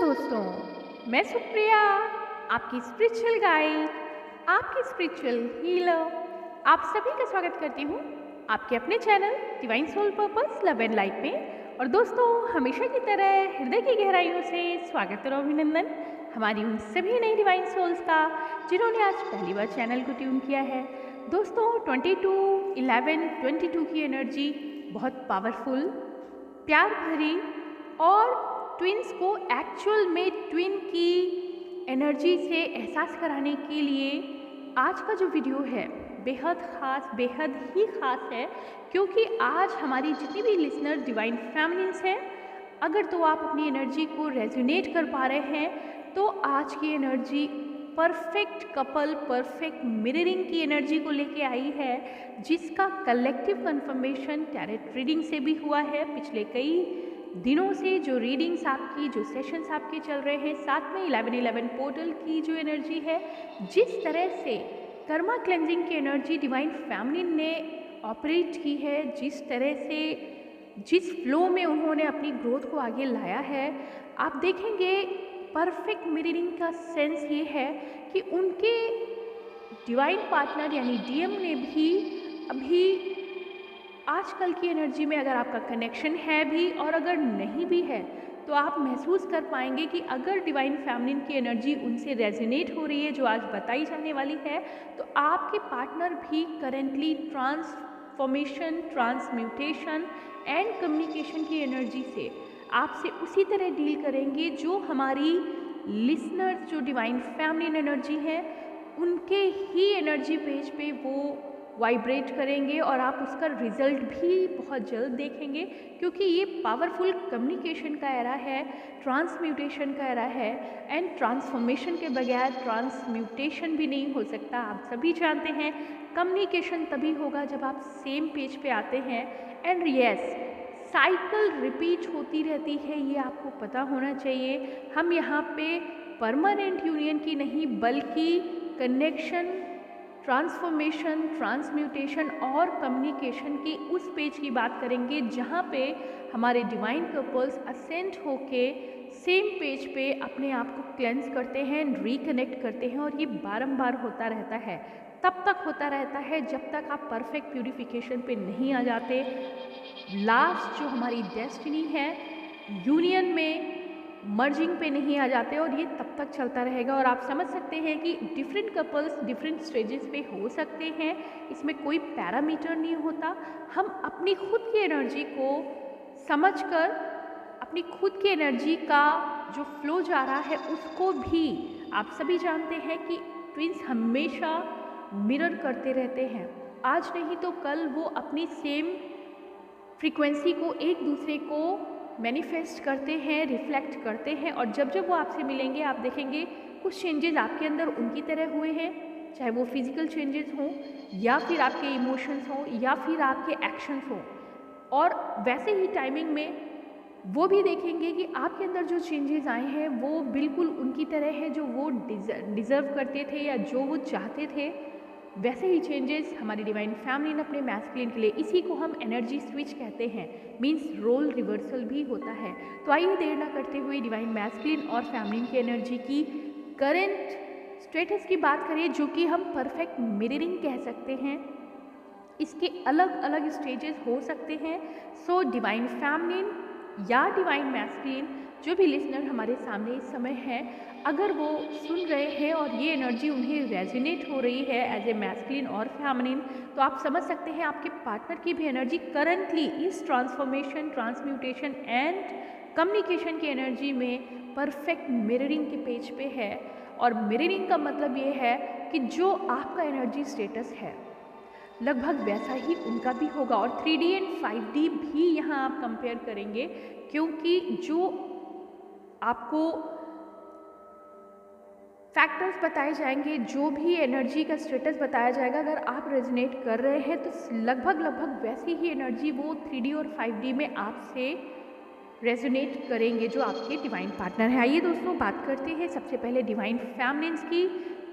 दोस्तों, मैं सुप्रिया, आपकी स्पिरिचुअल गाइड, आपकी स्पिरिचुअल हीलर, आप सभी का स्वागत करती हूँ आपके अपने channel divine soul purpose love and life में। और दोस्तों, हमेशा की तरह हृदय की गहराइयों से स्वागत और अभिनंदन हमारी उन सभी नई डिवाइन सोल्स का जिन्होंने आज पहली बार चैनल को ट्यून किया है। दोस्तों, 22/11/22 की एनर्जी बहुत पावरफुल, प्यार भरी और ट्विन्स को एक्चुअल में ट्विन की एनर्जी से एहसास कराने के लिए आज का जो वीडियो है बेहद ख़ास, बेहद ही ख़ास है। क्योंकि आज हमारी जितनी भी लिसनर डिवाइन फैमिलीन्स हैं, अगर तो आप अपनी एनर्जी को रेजोनेट कर पा रहे हैं तो आज की energy perfect couple, perfect mirroring की एनर्जी को लेके आई है, जिसका कलेक्टिव कंफर्मेशन टैरेट रीडिंग से भी हुआ है। पिछले कई दिनों से जो रीडिंग्स आपकी, जो सेशंस आपके चल रहे हैं, साथ में 11/11 पोर्टल की जो एनर्जी है, जिस तरह से कर्मा क्लेंजिंग की एनर्जी डिवाइन फैमिलीन ने ऑपरेट की है, जिस तरह से जिस फ्लो में उन्होंने अपनी ग्रोथ को आगे लाया है, आप देखेंगे परफेक्ट मिररिंग का सेंस ये है कि उनके डिवाइन पार्टनर यानी डीएम ने भी अभी आजकल की एनर्जी में अगर आपका कनेक्शन है भी और अगर नहीं भी है तो आप महसूस कर पाएंगे कि अगर डिवाइन फैमिलीन की एनर्जी उनसे रेजोनेट हो रही है, जो आज बताई जाने वाली है, तो आपके पार्टनर भी currently transformation, transmutation and communication की एनर्जी से आपसे उसी तरह डील करेंगे जो हमारी लिसनर्स, जो डिवाइन फैमिलीन एनर्जी है, उनके ही एनर्जी पेज पे वो वाइब्रेट करेंगे और आप उसका रिजल्ट भी बहुत जल्द देखेंगे। क्योंकि ये पावरफुल कम्युनिकेशन का एरा है, ट्रांसम्यूटेशन का एरा है, एंड ट्रांसफॉर्मेशन के बगैर ट्रांसम्यूटेशन भी नहीं हो सकता। आप सभी जानते हैं कम्युनिकेशन तभी होगा जब आप सेम पेज पे आते हैं। एंड यस, साइकिल रिपीट होती रहती है, ये आपको पता होना चाहिए। हम यहाँ पे परमानेंट यूनियन की नहीं बल्कि कनेक्शन, ट्रांसफॉर्मेशन, ट्रांसम्यूटेशन और कम्युनिकेशन की उस पेज की बात करेंगे जहाँ पे हमारे डिवाइन कपल्स असेंट होके सेम पेज पे अपने आप को क्लेंस करते हैं, रिकनेक्ट करते हैं। और ये बारंबार होता रहता है, तब तक होता रहता है जब तक आप परफेक्ट प्यूरिफिकेशन पे नहीं आ जाते। लास्ट जो हमारी डेस्टिनी है, यूनियन में मर्जिंग पे नहीं आ जाते, और ये तब तक चलता रहेगा। और आप समझ सकते हैं कि डिफरेंट कपल्स डिफरेंट स्टेजेस पे हो सकते हैं, इसमें कोई पैरामीटर नहीं होता। हम अपनी खुद की एनर्जी को समझकर, अपनी खुद की एनर्जी का जो फ्लो जा रहा है उसको भी, आप सभी जानते हैं कि ट्विन्स हमेशा मिरर करते रहते हैं। आज नहीं तो कल वो अपनी सेम फ्रीक्वेंसी को एक दूसरे को मैनिफेस्ट करते हैं, रिफ्लेक्ट करते हैं। और जब जब वो आपसे मिलेंगे, आप देखेंगे कुछ चेंजेस आपके अंदर उनकी तरह हुए हैं, चाहे वो फिजिकल चेंजेस हों या फिर आपके इमोशंस हों या फिर आपके एक्शंस हों। और वैसे ही टाइमिंग में वो भी देखेंगे कि आपके अंदर जो चेंजेस आए हैं वो बिल्कुल उनकी तरह है, जो वो डिज़र्व करते थे या जो वो चाहते थे। वैसे ही चेंजेस हमारी डिवाइन फैमिली ने अपने मैस्कुलिन के लिए, इसी को हम एनर्जी स्विच कहते हैं, मींस रोल रिवर्सल भी होता है। तो आइए देर ना करते हुए डिवाइन मैस्कुलिन और फैमिली की एनर्जी की करंट स्टेटस की बात करें, जो कि हम परफेक्ट मिररिंग कह सकते हैं। इसके अलग अलग स्टेजेस हो सकते हैं। सो डिवाइन फैमिलीन या डिवाइन मैस्कुलिन, जो भी लिसनर हमारे सामने इस समय है, अगर वो सुन रहे हैं और ये एनर्जी उन्हें रेजोनेट हो रही है एज ए मैस्कुलिन और फेमिनिन, तो आप समझ सकते हैं आपके पार्टनर की भी एनर्जी करंटली इस ट्रांसफॉर्मेशन, ट्रांसम्यूटेशन एंड कम्युनिकेशन की एनर्जी में परफेक्ट मिररिंग के पेज पे है। और मिररिंग का मतलब ये है कि जो आपका एनर्जी स्टेटस है लगभग वैसा ही उनका भी होगा। और 3D एंड 5D भी यहाँ आप कंपेयर करेंगे, क्योंकि जो आपको फैक्टर्स बताए जाएंगे, जो भी एनर्जी का स्टेटस बताया जाएगा, अगर आप रेजोनेट कर रहे हैं तो लगभग वैसी ही एनर्जी वो 3D और 5D में आपसे रेजोनेट करेंगे जो आपके डिवाइन पार्टनर है। आइए दोस्तों, बात करते हैं सबसे पहले डिवाइन फैमिलीन्स की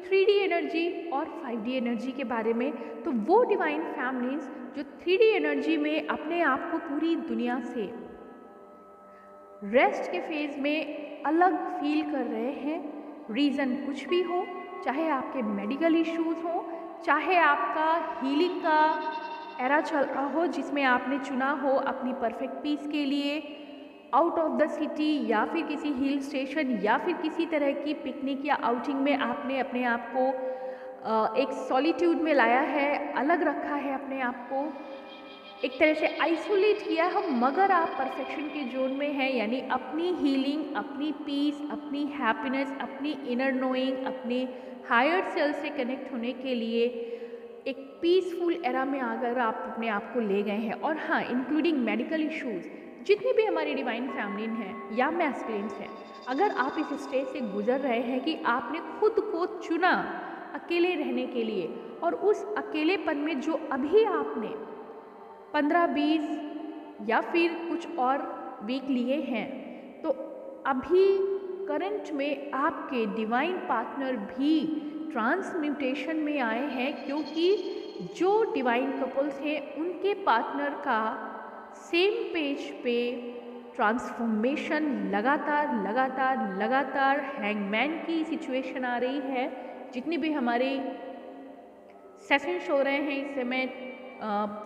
3D एनर्जी और 5D एनर्जी के बारे में। तो वो डिवाइन फैमिलीन्स जो 3D एनर्जी में अपने आप को पूरी दुनिया से रेस्ट के फेज में अलग फील कर रहे हैं। रीज़न कुछ भी हो, चाहे आपके मेडिकल इश्यूज़ हों, चाहे आपका हीलिंग का एरा चल रहा हो जिसमें आपने चुना हो अपनी परफेक्ट पीस के लिए आउट ऑफ द सिटी, या फिर किसी हिल स्टेशन, या फिर किसी तरह की पिकनिक या आउटिंग में आपने अपने आप को एक सॉलिट्यूड में लाया है, अलग रखा है अपने आप को, एक तरह से आइसोलेट किया है, मगर आप परफेक्शन के जोन में हैं। यानी अपनी हीलिंग, अपनी पीस, अपनी हैप्पीनेस, अपनी इनर नोइंग, अपने हायर सेल्फ से कनेक्ट होने के लिए एक पीसफुल एरा में अगर आप अपने आप को ले गए हैं। और हाँ, इंक्लूडिंग मेडिकल इश्यूज़, जितनी भी हमारी डिवाइन फैमिलीन हैं या मैस्कुलिन्स हैं, अगर आप इस स्टेज से गुजर रहे हैं कि आपने खुद को चुना अकेले रहने के लिए, और उस अकेलेपन में जो अभी आपने 15-20 या फिर कुछ और वीक लिए हैं, तो अभी करंट में आपके डिवाइन पार्टनर भी ट्रांसम्यूटेशन में आए हैं, क्योंकि जो डिवाइन कपल्स हैं उनके पार्टनर का सेम पेज पे ट्रांसफॉर्मेशन लगातार हैंगमैन की सिचुएशन आ रही है। जितने भी हमारे सेशंस हो रहे हैं इस समय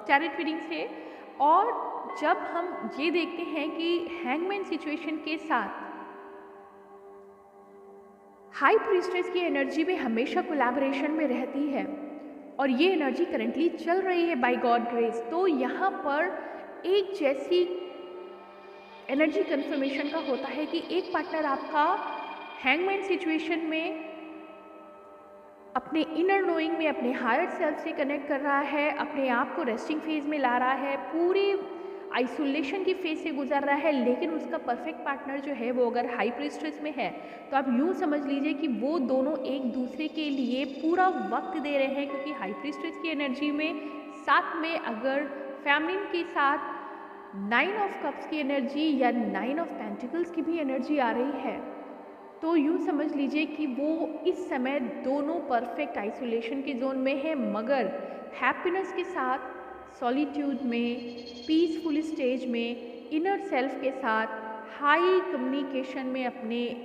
चैरिट रीडिंग से, और जब हम ये देखते हैं कि हैंगमैन सिचुएशन के साथ हाई प्रीस्टेस की एनर्जी में हमेशा कोलैबोरेशन में रहती है, और ये एनर्जी करंटली चल रही है बाय गॉड ग्रेस, तो यहाँ पर एक जैसी एनर्जी कन्फर्मेशन का होता है कि एक पार्टनर आपका हैंगमैन सिचुएशन में अपने इनर नोइंग में अपने हायर सेल्फ से कनेक्ट कर रहा है, अपने आप को रेस्टिंग फेज में ला रहा है, पूरी आइसोलेशन की फेज से गुजर रहा है, लेकिन उसका परफेक्ट पार्टनर जो है वो अगर हाई प्रीस्टेस में है तो आप यूँ समझ लीजिए कि वो दोनों एक दूसरे के लिए पूरा वक्त दे रहे हैं, क्योंकि हाई प्रीस्टेस की एनर्जी में साथ में अगर फैमिली के साथ 9 ऑफ कप्स की एनर्जी या 9 ऑफ पेंटिकल्स की भी एनर्जी आ रही है, तो यूँ समझ लीजिए कि वो इस समय दोनों परफेक्ट आइसोलेशन के जोन में है, मगर हैप्पीनेस के साथ सॉलिट्यूड में, पीसफुल स्टेज में, इनर सेल्फ के साथ हाई कम्युनिकेशन में अपने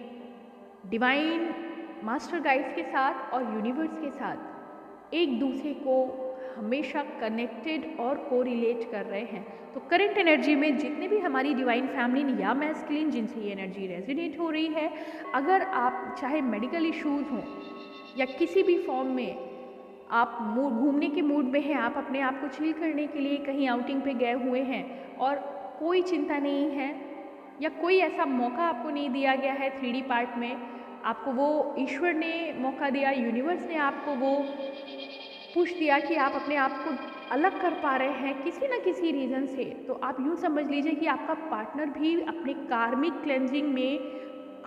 डिवाइन मास्टर गाइड्स के साथ और यूनिवर्स के साथ एक दूसरे को हमेशा कनेक्टेड और कोरिलेट कर रहे हैं। तो करंट एनर्जी में जितने भी हमारी डिवाइन फैमिली या मैस्कुलिन जिनसे ये एनर्जी रेजोनेट हो रही है, अगर आप चाहे मेडिकल इश्यूज़ हों या किसी भी फॉर्म में आप घूमने के मूड में हैं, आप अपने आप को चिल करने के लिए कहीं आउटिंग पे गए हुए हैं और कोई चिंता नहीं है, या कोई ऐसा मौका आपको नहीं दिया गया है 3D पार्ट में, आपको वो ईश्वर ने मौका दिया, यूनिवर्स ने आपको वो पुश दिया कि आप अपने आप को अलग कर पा रहे हैं किसी न किसी रीज़न से, तो आप यूँ समझ लीजिए कि आपका पार्टनर भी अपने कार्मिक क्लेंजिंग में,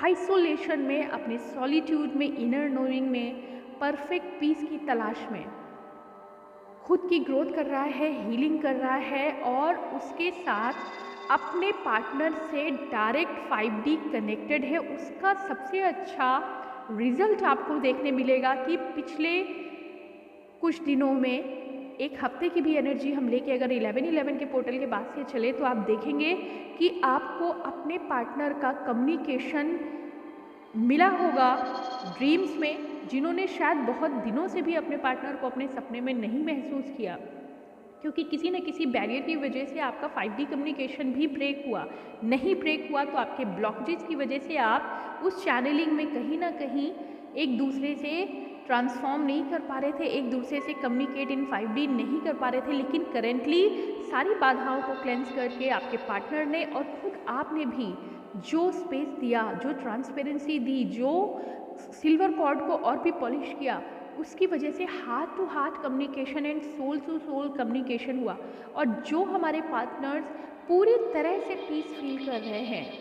आइसोलेशन में, अपने सॉलिट्यूड में, इनर नोइंग में, परफेक्ट पीस की तलाश में खुद की ग्रोथ कर रहा है, हीलिंग कर रहा है, और उसके साथ अपने पार्टनर से डायरेक्ट 5D कनेक्टेड है। उसका सबसे अच्छा रिजल्ट आपको देखने मिलेगा कि पिछले कुछ दिनों में, एक हफ्ते की भी एनर्जी हम लेके अगर 11-11 के पोर्टल के बाद से चले तो आप देखेंगे कि आपको अपने पार्टनर का कम्युनिकेशन मिला होगा ड्रीम्स में, जिन्होंने शायद बहुत दिनों से भी अपने पार्टनर को अपने सपने में नहीं महसूस किया, क्योंकि किसी न किसी बैरियर की वजह से आपका 5D कम्युनिकेशन भी ब्रेक हुआ। नहीं ब्रेक हुआ तो आपके ब्लॉकेजेस की वजह से आप उस चैनलिंग में कहीं ना कहीं एक दूसरे से ट्रांसफॉर्म नहीं कर पा रहे थे, एक दूसरे से कम्युनिकेट इन 5D नहीं कर पा रहे थे। लेकिन करेंटली सारी बाधाओं को क्लेंस करके आपके पार्टनर ने और खुद आपने भी जो स्पेस दिया, जो ट्रांसपेरेंसी दी, जो सिल्वर कॉर्ड को और भी पॉलिश किया, उसकी वजह से heart to heart communication and soul to soul communication हुआ। और जो हमारे पार्टनर्स पूरी तरह से पीस फील कर रहे हैं,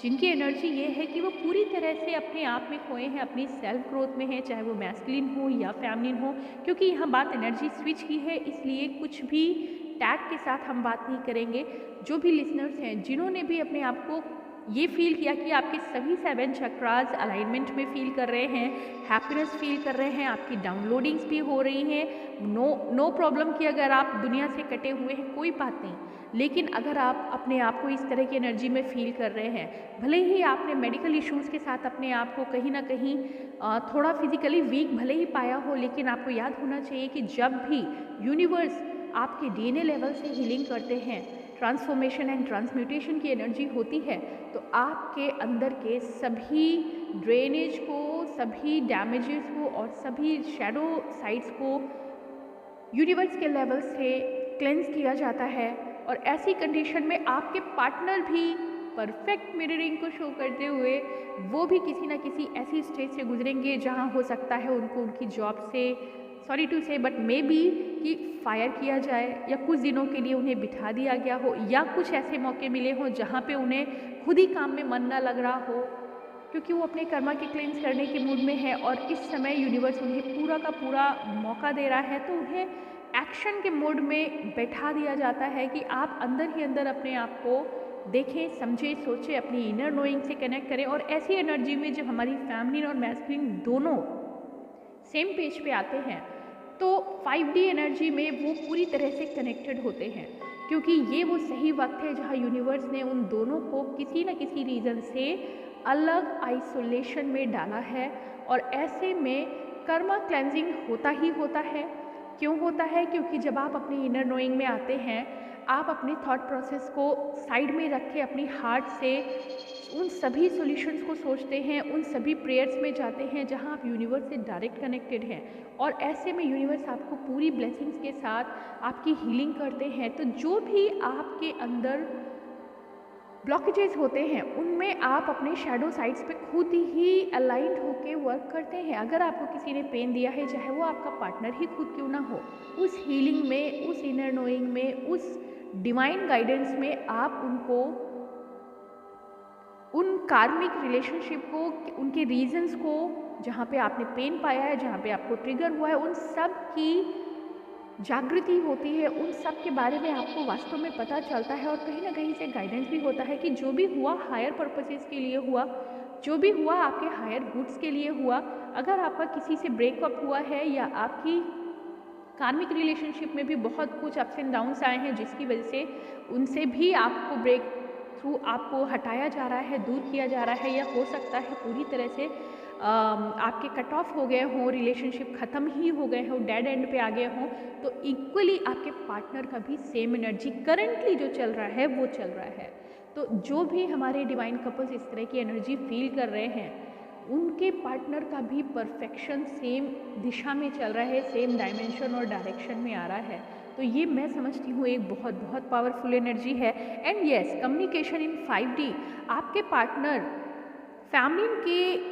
जिनकी एनर्जी ये है कि वो पूरी तरह से अपने आप में खोए हैं, अपनी सेल्फ ग्रोथ में है, चाहे वो मैस्कुलिन हो या फेमिनिन हो, क्योंकि यहाँ बात एनर्जी स्विच की है, इसलिए कुछ भी टैग के साथ हम बात नहीं करेंगे। जो भी लिसनर्स हैं जिन्होंने भी अपने आप को ये फील किया कि आपके सभी 7 चक्रास अलाइनमेंट में फील कर रहे हैं, हैप्पीनेस फील कर रहे हैं, आपकी डाउनलोडिंग्स भी हो रही हैं। नो प्रॉब्लम कि अगर आप दुनिया से कटे हुए हैं, कोई बात नहीं, लेकिन अगर आप अपने आप को इस तरह की एनर्जी में फील कर रहे हैं, भले ही आपने मेडिकल इश्यूज़ के साथ अपने आप को कहीं ना कहीं थोड़ा फिजिकली वीक भले ही पाया हो, लेकिन आपको याद होना चाहिए कि जब भी यूनिवर्स आपके डीएनए लेवल से हीलिंग करते हैं, ट्रांसफॉर्मेशन एंड ट्रांसम्यूटेशन की एनर्जी होती है, तो आपके अंदर के सभी ड्रेनेज को, सभी डैमेजेस को और सभी शैडो साइड्स को यूनिवर्स के लेवल से क्लेंस किया जाता है। और ऐसी कंडीशन में आपके पार्टनर भी परफेक्ट मिररिंग को शो करते हुए वो भी किसी ना किसी ऐसी स्टेज से गुजरेंगे जहां हो सकता है उनको उनकी जॉब से, सॉरी टू से बट मे बी, कि फायर किया जाए या कुछ दिनों के लिए उन्हें बिठा दिया गया हो, या कुछ ऐसे मौके मिले हों जहाँ पे उन्हें खुद ही काम में मन ना लग रहा हो, क्योंकि वो अपने कर्मा के क्लेंस करने के मूड में है और इस समय यूनिवर्स उन्हें पूरा का पूरा मौका दे रहा है। तो उन्हें एक्शन के मोड में बैठा दिया जाता है कि आप अंदर ही अंदर अपने आप को देखें, समझें, सोचें, अपनी इनर नोइंग से कनेक्ट करें। और ऐसी एनर्जी में जब हमारी फैमिलीन और मैस्कुलिन दोनों सेम पेज पे आते हैं तो 5D एनर्जी में वो पूरी तरह से कनेक्टेड होते हैं, क्योंकि ये वो सही वक्त है जहाँ यूनिवर्स ने उन दोनों को किसी न किसी रीज़न से अलग आइसोलेशन में डाला है। और ऐसे में कर्मा क्लेंजिंग होता ही होता है। क्यों होता है? क्योंकि जब आप अपनी इनर नोइंग में आते हैं, आप अपने थॉट प्रोसेस को साइड में रख के अपनी हार्ट से उन सभी सॉल्यूशंस को सोचते हैं, उन सभी प्रेयर्स में जाते हैं जहां आप यूनिवर्स से डायरेक्ट कनेक्टेड हैं। और ऐसे में यूनिवर्स आपको पूरी ब्लेसिंग्स के साथ आपकी हीलिंग करते हैं। तो जो भी आपके अंदर ब्लॉकेजेस होते हैं उनमें आप अपने शैडो साइड्स पे खुद ही अलाइंड होके वर्क करते हैं। अगर आपको किसी ने पेन दिया है, चाहे वो आपका पार्टनर ही खुद क्यों ना हो, उस हीलिंग में, उस इनर नोइंग में, उस डिवाइन गाइडेंस में आप उनको, उन कार्मिक रिलेशनशिप को, उनके रीजंस को, जहाँ पे आपने पेन पाया है, जहाँ पे आपको ट्रिगर हुआ है, उन सब की जागृति होती है, उन सब के बारे में आपको वास्तव में पता चलता है। और कहीं ना कहीं से गाइडेंस भी होता है कि जो भी हुआ हायर पर्पसेस के लिए हुआ, जो भी हुआ आपके हायर गुड्स के लिए हुआ। अगर आपका किसी से ब्रेकअप हुआ है या आपकी कार्मिक रिलेशनशिप में भी बहुत कुछ अप्स एंड डाउन्स आए हैं जिसकी वजह से उनसे भी आपको ब्रेक थ्रू आपको हटाया जा रहा है, दूर किया जा रहा है, या हो सकता है पूरी तरह से आपके कट ऑफ हो गए हों, रिलेशनशिप ख़त्म ही हो गए हों, डेड एंड पे आ गए हों, तो इक्वली आपके पार्टनर का भी सेम एनर्जी करंटली जो चल रहा है वो चल रहा है। तो जो भी हमारे डिवाइन कपल्स इस तरह की एनर्जी फील कर रहे हैं, उनके पार्टनर का भी परफेक्शन सेम दिशा में चल रहा है, सेम डायमेंशन और डायरेक्शन में आ रहा है। तो ये मैं समझती हूँ एक बहुत बहुत पावरफुल एनर्जी है। And yes, communication in 5D, आपके पार्टनर फैमिली के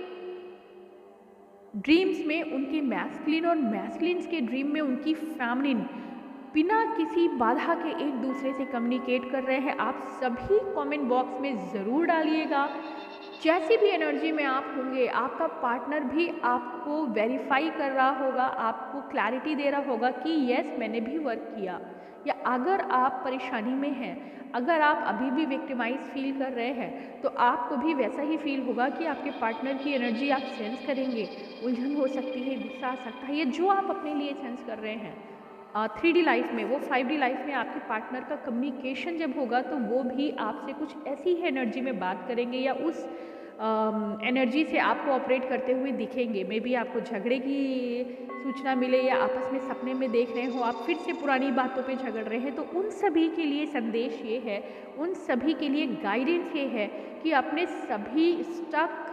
ड्रीम्स में उनके मैस्कुलिन और मैस्कुलिन्स के ड्रीम में उनकी फैमिलिन बिना किसी बाधा के एक दूसरे से कम्युनिकेट कर रहे हैं। आप सभी कमेंट बॉक्स में ज़रूर डालिएगा। जैसी भी एनर्जी में आप होंगे, आपका पार्टनर भी आपको वेरीफाई कर रहा होगा, आपको क्लैरिटी दे रहा होगा कि यस मैंने भी वर्क किया। या अगर आप परेशानी में हैं, अगर आप अभी भी विक्टिमाइज फील कर रहे हैं, तो आपको भी वैसा ही फील होगा कि आपके पार्टनर की एनर्जी आप सेंस करेंगे। उलझन हो सकती है, गुस्सा आ सकता है, ये जो आप अपने लिए सेंस कर रहे हैं 3D लाइफ में, वो 5D लाइफ में आपके पार्टनर का कम्युनिकेशन जब होगा तो वो भी आपसे कुछ ऐसी ही एनर्जी में बात करेंगे या उस एनर्जी से आपको ऑपरेट करते हुए दिखेंगे। मे बी आपको झगड़े की सूचना मिले या आपस में सपने में देख रहे हो आप फिर से पुरानी बातों पे झगड़ रहे हैं, तो उन सभी के लिए संदेश ये है, उन सभी के लिए गाइडेंस ये है कि अपने सभी स्टक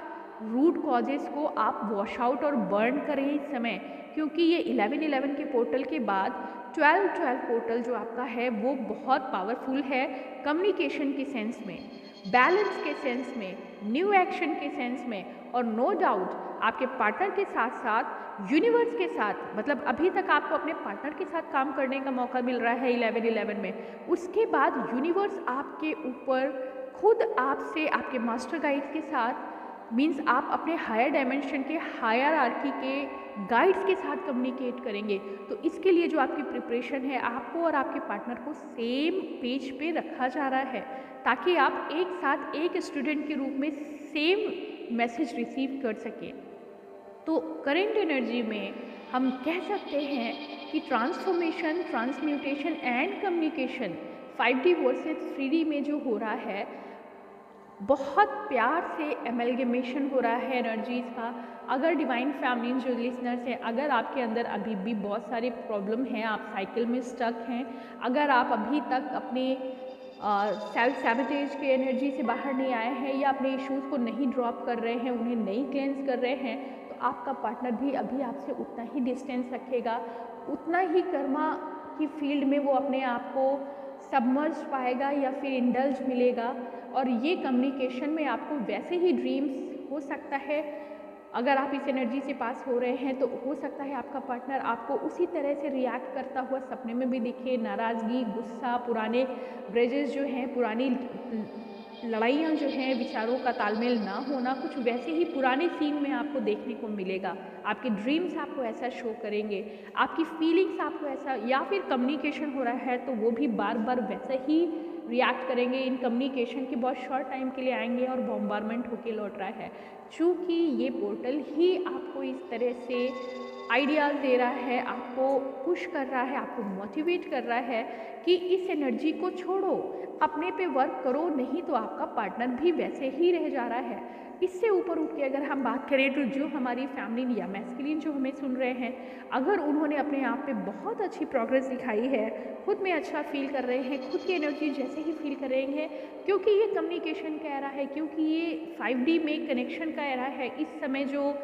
रूट कॉजेस को आप वॉश आउट और बर्न करें इस समय, क्योंकि ये 11-11 के पोर्टल के बाद 12-12 पोर्टल जो आपका है वो बहुत पावरफुल है कम्युनिकेशन के सेंस में, बैलेंस के सेंस में, न्यू एक्शन के सेंस में। और नो डाउट आपके पार्टनर के साथ साथ यूनिवर्स के साथ, मतलब अभी तक आपको अपने पार्टनर के साथ काम करने का मौका मिल रहा है 11-11 में, उसके बाद यूनिवर्स आपके ऊपर खुद आपसे, आपके मास्टर गाइड के साथ मीन्स आप अपने हायर डायमेंशन के हायरार्की के गाइड्स के साथ कम्युनिकेट करेंगे। तो इसके लिए जो आपकी प्रिपरेशन है, आपको और आपके पार्टनर को सेम पेज पे रखा जा रहा है, ताकि आप एक साथ एक स्टूडेंट के रूप में सेम मैसेज रिसीव कर सकें। तो करेंट एनर्जी में हम कह सकते हैं कि transformation, transmutation and communication 5D versus 3D में जो हो रहा है, बहुत प्यार से एमलगमेशन हो रहा है एनर्जीज़ का। अगर डिवाइन फैमिली जो लिसनर्स हैं, अगर आपके अंदर अभी भी बहुत सारे प्रॉब्लम हैं, आप साइकिल में स्टक हैं, अगर आप अभी तक अपने सेल्फ सैबोटेज के एनर्जी से बाहर नहीं आए हैं या अपने इश्यूज़ को नहीं ड्रॉप कर रहे हैं, उन्हें नहीं क्लेंस कर रहे हैं, तो आपका पार्टनर भी अभी आपसे उतना ही डिस्टेंस रखेगा, उतना ही कर्मा की फील्ड में वो अपने आप को सबमर्ज पाएगा या फिर इंडल्ज मिलेगा। और ये कम्युनिकेशन में आपको वैसे ही ड्रीम्स हो सकता है, अगर आप इस एनर्जी से पास हो रहे हैं तो हो सकता है आपका पार्टनर आपको उसी तरह से रिएक्ट करता हुआ सपने में भी दिखे। नाराज़गी, गुस्सा, पुराने ग्रजेस जो हैं, पुरानी लड़ाइयाँ जो हैं, विचारों का तालमेल ना होना, कुछ वैसे ही पुराने सीन में आपको देखने को मिलेगा। आपके ड्रीम्स आपको ऐसा शो करेंगे, आपकी फीलिंग्स आपको ऐसा, या फिर कम्युनिकेशन हो रहा है तो वो भी बार बार वैसा ही रिएक्ट करेंगे। इन कम्युनिकेशन के बहुत शॉर्ट टाइम के लिए आएंगे और बॉम्बारमेंट होके लौट रहा है। चूँकि ये पोर्टल ही आपको इस तरह से आइडियाज़ दे रहा है, आपको पुश कर रहा है, आपको मोटिवेट कर रहा है कि इस एनर्जी को छोड़ो, अपने पे वर्क करो, नहीं तो आपका पार्टनर भी वैसे ही रह जा रहा है। इससे ऊपर उठ के अगर हम बात करें तो जो हमारी फैमिली या मैस्कुलिन जो हमें सुन रहे हैं, अगर उन्होंने अपने आप पे बहुत अच्छी प्रोग्रेस दिखाई है, खुद में अच्छा फील कर रहे हैं, खुद की एनर्जी जैसे ही फील करेंगे, क्योंकि ये कम्युनिकेशन का एरा है, क्योंकि ये 5D में कनेक्शन का एरा है, इस समय जो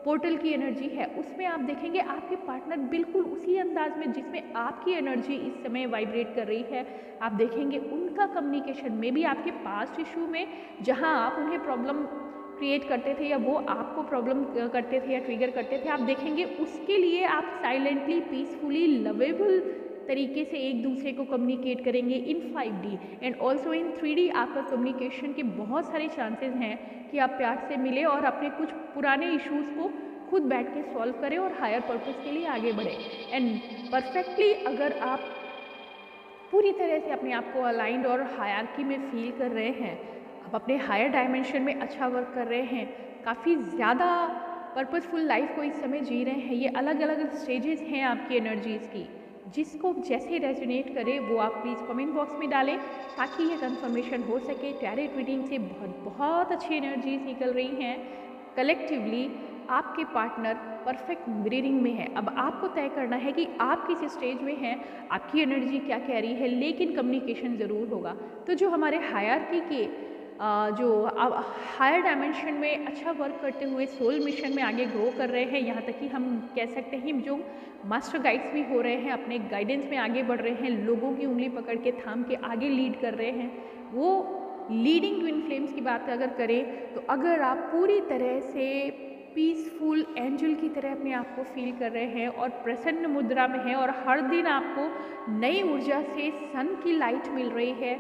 पोर्टल की एनर्जी है उसमें आप देखेंगे आपके पार्टनर बिल्कुल उसी अंदाज में जिसमें आपकी एनर्जी इस समय वाइब्रेट कर रही है, आप देखेंगे उनका कम्युनिकेशन में भी आपके पास्ट इशू में, जहां आप उन्हें प्रॉब्लम क्रिएट करते थे या वो आपको प्रॉब्लम करते थे या ट्रिगर करते थे, आप देखेंगे उसके लिए आप साइलेंटली, पीसफुली, लवेबल तरीके से एक दूसरे को कम्युनिकेट करेंगे इन 5D and also in 3D। आपका कम्युनिकेशन के बहुत सारे चांसेस हैं कि आप प्यार से मिले और अपने कुछ पुराने इश्यूज़ को खुद बैठ के सॉल्व करें और हायर पर्पस के लिए आगे बढ़े। एंड परफेक्टली अगर आप पूरी तरह से अपने आप को अलाइंड और हायरार्की में फील कर रहे हैं, आप अपने हायर डायमेंशन में अच्छा वर्क कर रहे हैं, काफ़ी ज़्यादा पर्पसफुल लाइफ को इस समय जी रहे हैं, ये अलग अलग स्टेजेस हैं आपकी एनर्जीज़ की, जिसको जैसे रेजोनेट करे वो आप प्लीज़ कमेंट बॉक्स में डालें ताकि ये कंफर्मेशन हो सके। टैरेट रीडिंग से बहुत अच्छी एनर्जीज निकल रही हैं। कलेक्टिवली आपके पार्टनर परफेक्ट मिररिंग में है। अब आपको तय करना है कि आप किस स्टेज में हैं, आपकी एनर्जी क्या कह रही है, लेकिन कम्युनिकेशन ज़रूर होगा। तो जो हमारे हायरार्की के जो हायर डायमेंशन में अच्छा वर्क करते हुए सोल मिशन में आगे ग्रो कर रहे हैं, यहाँ तक कि हम कह सकते हैं जो मास्टर गाइड्स भी हो रहे हैं, अपने गाइडेंस में आगे बढ़ रहे हैं, लोगों की उंगली पकड़ के थाम के आगे लीड कर रहे हैं, वो लीडिंग ट्विन फ्लेम्स की बात अगर करें तो अगर आप पूरी तरह से पीसफुल एंजल की तरह अपने आप को फील कर रहे हैं और प्रसन्न मुद्रा में हैं और हर दिन आपको नई ऊर्जा से सन की लाइट मिल रही है,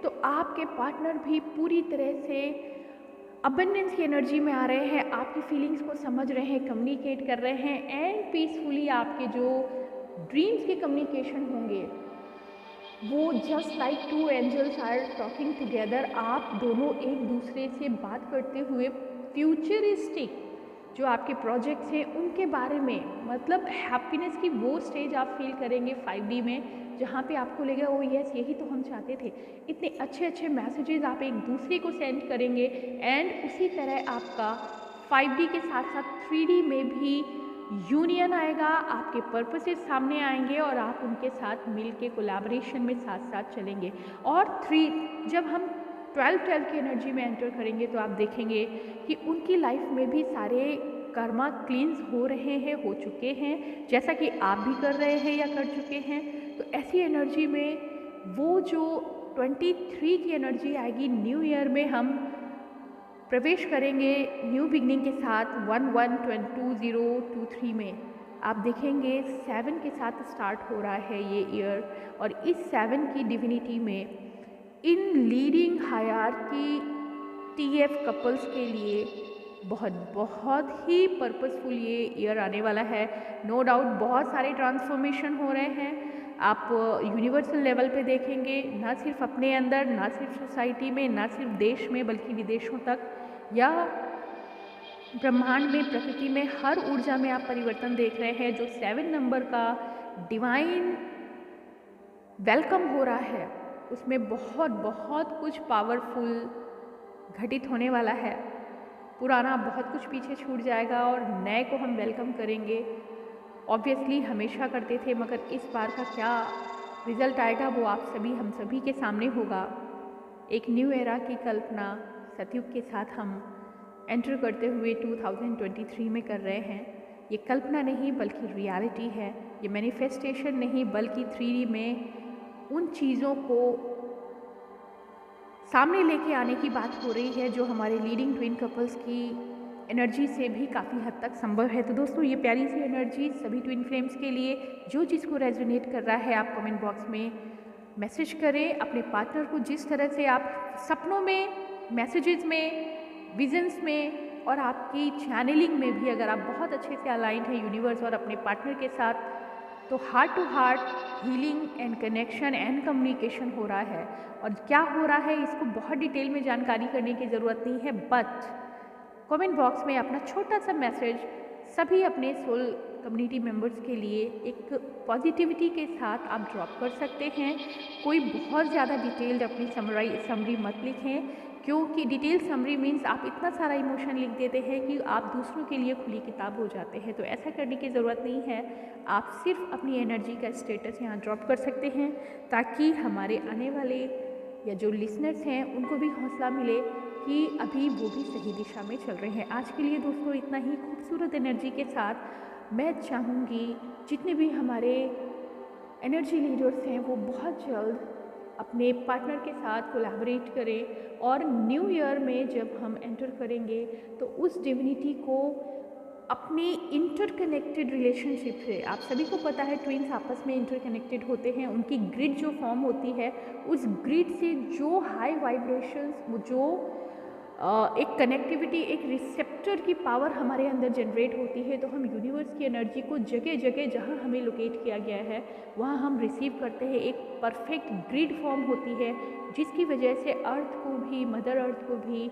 तो आपके पार्टनर भी पूरी तरह से अबंडेंस की एनर्जी में आ रहे हैं, आपकी फीलिंग्स को समझ रहे हैं, कम्युनिकेट कर रहे हैं एंड पीसफुली आपके जो ड्रीम्स के कम्युनिकेशन होंगे वो just like two angels are talking together. आप दोनों एक दूसरे से बात करते हुए फ्यूचरिस्टिक जो आपके प्रोजेक्ट्स हैं उनके बारे में, मतलब हैप्पीनेस की वो स्टेज आप फील करेंगे 5D में, जहाँ पे आपको लगेगा ओ यस यही तो हम चाहते थे। इतने अच्छे अच्छे मैसेजेस आप एक दूसरे को सेंड करेंगे एंड उसी तरह आपका 5D के साथ साथ 3D में भी यूनियन आएगा, आपके पर्पसेस सामने आएंगे और आप उनके साथ मिल के कोलैबोरेशन में साथ साथ चलेंगे। और जब हम 12 की एनर्जी में एंटर करेंगे तो आप देखेंगे कि उनकी लाइफ में भी सारे कर्मा क्लींस हो रहे हैं, हो चुके हैं, जैसा कि आप भी कर रहे हैं या कर चुके हैं। तो ऐसी एनर्जी में वो जो 23 की एनर्जी आएगी, न्यू ईयर में हम प्रवेश करेंगे न्यू बिगनिंग के साथ 11/2023 में। आप देखेंगे 7 के साथ स्टार्ट हो रहा है ये ईयर और इस 7 की डिविनिटी में इन लीडिंग हायरार्की TF कपल्स के लिए बहुत बहुत ही पर्पसफुल ये ईयर आने वाला है। नो डाउट बहुत सारे ट्रांसफॉर्मेशन हो रहे हैं। आप यूनिवर्सल लेवल पे देखेंगे, ना सिर्फ अपने अंदर, ना सिर्फ सोसाइटी में, ना सिर्फ देश में, बल्कि विदेशों तक या ब्रह्मांड में, प्रकृति में, हर ऊर्जा में आप परिवर्तन देख रहे हैं। जो 7 नंबर का डिवाइन वेलकम हो रहा है, उसमें बहुत बहुत कुछ पावरफुल घटित होने वाला है। पुराना बहुत कुछ पीछे छूट जाएगा और नए को हम वेलकम करेंगे। ऑब्वियसली हमेशा करते थे, मगर इस बार का क्या रिजल्ट आएगा वो आप सभी हम सभी के सामने होगा। एक न्यू एरा की कल्पना सतयुग के साथ हम एंटर करते हुए 2023 में कर रहे हैं। ये कल्पना नहीं बल्कि रियलिटी है। ये मैनिफेस्टेशन नहीं बल्कि 3D में उन चीज़ों को सामने लेके आने की बात हो रही है जो हमारे लीडिंग ट्विन कपल्स की एनर्जी से भी काफ़ी हद तक संभव है। तो दोस्तों, ये प्यारी सी एनर्जी सभी ट्विन फ्लेम्स के लिए, जो चीज़ को रेजोनेट कर रहा है, आप कमेंट बॉक्स में मैसेज करें। अपने पार्टनर को जिस तरह से आप सपनों में, मैसेजेस में, विजन्स में और आपकी चैनलिंग में भी अगर आप बहुत अच्छे से अलाइंड है यूनिवर्स और अपने पार्टनर के साथ, तो heart to heart healing and connection and communication हो रहा है। और क्या हो रहा है इसको बहुत डिटेल में जानकारी करने की ज़रूरत नहीं है, बट कमेंट बॉक्स में अपना छोटा सा मैसेज सभी अपने सोल कम्युनिटी मेंबर्स के लिए एक पॉजिटिविटी के साथ आप ड्रॉप कर सकते हैं। कोई बहुत ज़्यादा डिटेल्ड अपनी समरी मत लिखें, क्योंकि डिटेल समरी मीन्स आप इतना सारा इमोशन लिख देते हैं कि आप दूसरों के लिए खुली किताब हो जाते हैं। तो ऐसा करने की ज़रूरत नहीं है। आप सिर्फ अपनी एनर्जी का स्टेटस यहाँ ड्रॉप कर सकते हैं, ताकि हमारे आने वाले या जो लिसनर्स हैं उनको भी हौसला मिले कि अभी वो भी सही दिशा में चल रहे हैं। आज के लिए दोस्तों इतना ही। खूबसूरत एनर्जी के साथ मैं चाहूँगी जितने भी हमारे एनर्जी लीडर्स हैं वो बहुत जल्द अपने पार्टनर के साथ कोलैबोरेट करें, और न्यू ईयर में जब हम एंटर करेंगे तो उस डिविनिटी को अपनी इंटरकनेक्टेड रिलेशनशिप से, आप सभी को पता है ट्विन्स आपस में इंटरकनेक्टेड होते हैं, उनकी ग्रिड जो फॉर्म होती है, उस ग्रिड से जो हाई वाइब्रेशंस, जो एक कनेक्टिविटी, एक रिसेप्टर की पावर हमारे अंदर जनरेट होती है, तो हम यूनिवर्स की एनर्जी को जगह जगह जहाँ हमें लोकेट किया गया है वहाँ हम रिसीव करते हैं। एक परफेक्ट ग्रिड फॉर्म होती है, जिसकी वजह से अर्थ को भी, मदर अर्थ को भी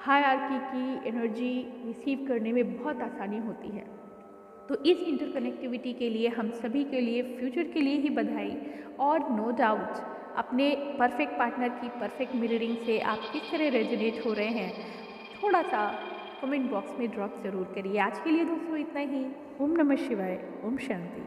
हायरार्की की एनर्जी रिसीव करने में बहुत आसानी होती है। तो इस इंटरकनेक्टिविटी के लिए हम सभी के लिए, फ्यूचर के लिए ही बधाई। और नो डाउट अपने परफेक्ट पार्टनर की परफेक्ट मिररिंग से आप किस तरह रेजोनेट हो रहे हैं, थोड़ा सा कमेंट बॉक्स में ड्रॉप ज़रूर करिए। आज के लिए दोस्तों इतना ही। ओम नमः शिवाय, ओम शांति।